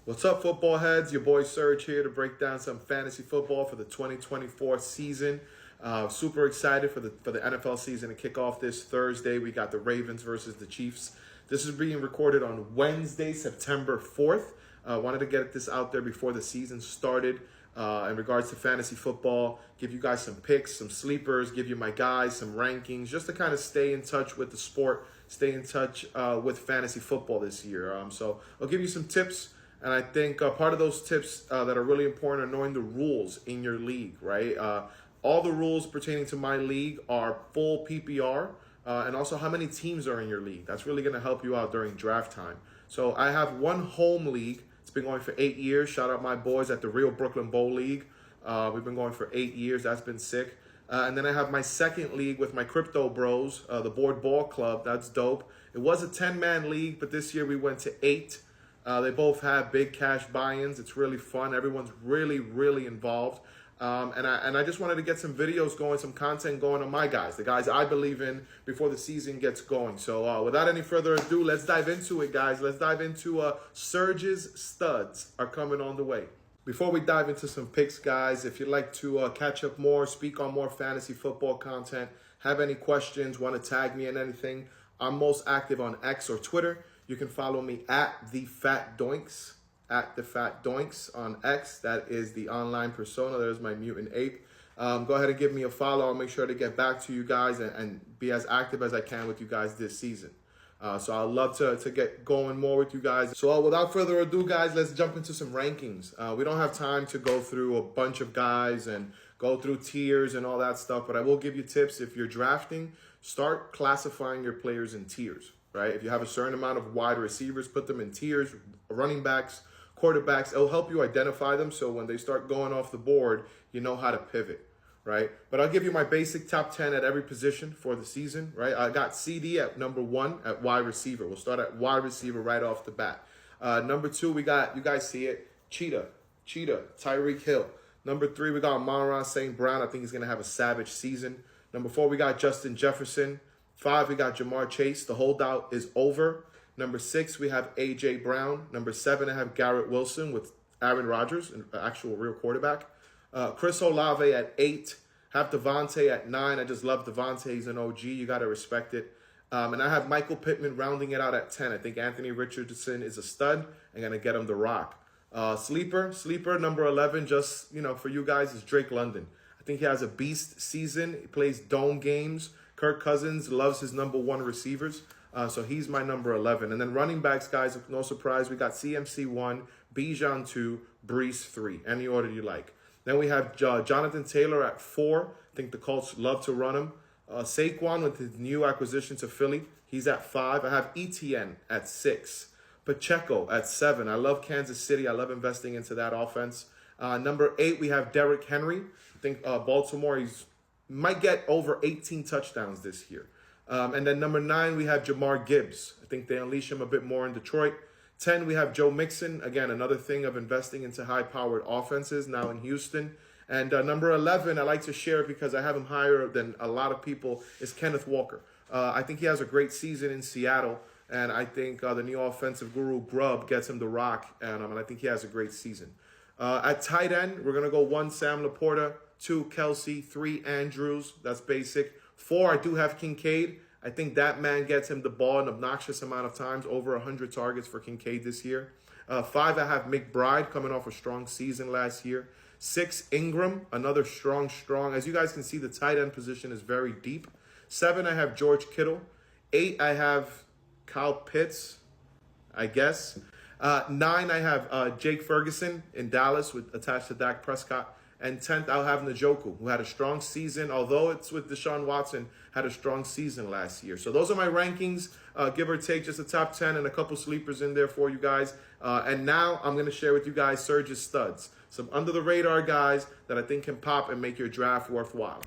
What's up, football heads? Your boy Serg here to break down some fantasy football for the 2024 season. Super excited for the NFL season to kick off this Thursday. We got the Ravens versus the Chiefs. This is being recorded on Wednesday, September 4th. Wanted to get this out there before the season started. In regards to fantasy football, give you guys some picks, some sleepers, give you my guys some rankings, just to kind of stay in touch with the sport, stay in touch with fantasy football this year. So I'll give you some tips. And I think part of those tips that are really important are knowing the rules in your league, right? All the rules pertaining to my league are full PPR and also how many teams are in your league. That's really going to help you out during draft time. So I have one home league. It's been going for 8 years. Shout out my boys at the Real Brooklyn Bowl League. We've been going for 8 years. That's been sick. And then I have my second league with my crypto bros, the Board Ball Club. That's dope. It was a 10-man league, but this year we went to 8. They both have big cash buy-ins. It's really fun. Everyone's really involved. And I just wanted to get some videos going, some content going on my guys, the guys I believe in before the season gets going. So without any further ado, let's dive into it, guys. Let's dive into Serg's studs are coming on the way. Before we dive into some picks, guys, if you'd like to catch up more, speak on more fantasy football content, have any questions, want to tag me in anything, I'm most active on X or Twitter. You can follow me at the Fat Doinks, on X. That is the online persona. There's my mutant ape. Go ahead and give me a follow. I'll make sure to get back to you guys and be as active as I can with you guys this season. So I'd love to get going more with you guys. So without further ado, guys, let's jump into some rankings. We don't have time to go through a bunch of guys and go through tiers and all that stuff, but I will give you tips. If you're drafting, start classifying your players in tiers. Right? If you have a certain amount of wide receivers, put them in tiers, running backs, quarterbacks. It'll help you identify them so when they start going off the board, you know how to pivot, right? But I'll give you my basic top 10 at every position for the season, right? I got CD at number 1 at wide receiver. We'll start at wide receiver right off the bat. Number 2, we got, you guys see it, Cheetah, Tyreek Hill. Number 3, we got Amon-Ra St. Brown. I think he's going to have a savage season. Number 4, we got Justin Jefferson. 5, we got Jamar Chase. The holdout is over. Number 6, we have A.J. Brown. Number 7, I have Garrett Wilson with Aaron Rodgers, an actual real quarterback. Chris Olave at 8. Have Devontae at 9. I just love Devontae. He's an OG. You got to respect it. And I have Michael Pittman rounding it out at 10. I think Anthony Richardson is a stud. I'm going to get him the rock. Sleeper number 11, just, for you guys, is Drake London. I think he has a beast season. He plays dome games. Kirk Cousins loves his number 1 receivers, so he's my number 11. And then running backs, guys, no surprise, we got CMC 1, Bijan 2, Brees 3, any order you like. Then we have Jonathan Taylor at 4. I think the Colts love to run him. Saquon with his new acquisition to Philly, he's at 5. I have Etienne at 6. Pacheco at 7. I love Kansas City. I love investing into that offense. Number 8, we have Derrick Henry. I think Baltimore, he's might get over 18 touchdowns this year. And then number 9, we have Jamar Gibbs. I think they unleash him a bit more in Detroit. 10, we have Joe Mixon. Again, another thing of investing into high-powered offenses now in Houston. And number 11, I like to share it because I have him higher than a lot of people, is Kenneth Walker. I think he has a great season in Seattle. And I think the new offensive guru, Grubb, gets him the rock. And I think he has a great season. At tight end, we're going to go 1, Sam Laporta. 2, Kelsey. 3, Andrews. That's basic. 4, I do have Kincaid. I think that man gets him the ball an obnoxious amount of times, over 100 targets for Kincaid this year. 5, I have McBride coming off a strong season last year. 6, Ingram, another strong. As you guys can see, the tight end position is very deep. 7, I have George Kittle. 8, I have Kyle Pitts, I guess. 9, I have Jake Ferguson in Dallas attached to Dak Prescott. And 10th, I'll have Njoku, who had a strong season, although it's with Deshaun Watson, had a strong season last year. So those are my rankings, give or take just a top 10 and a couple sleepers in there for you guys. And now I'm going to share with you guys Serg's studs, some under-the-radar guys that I think can pop and make your draft worthwhile.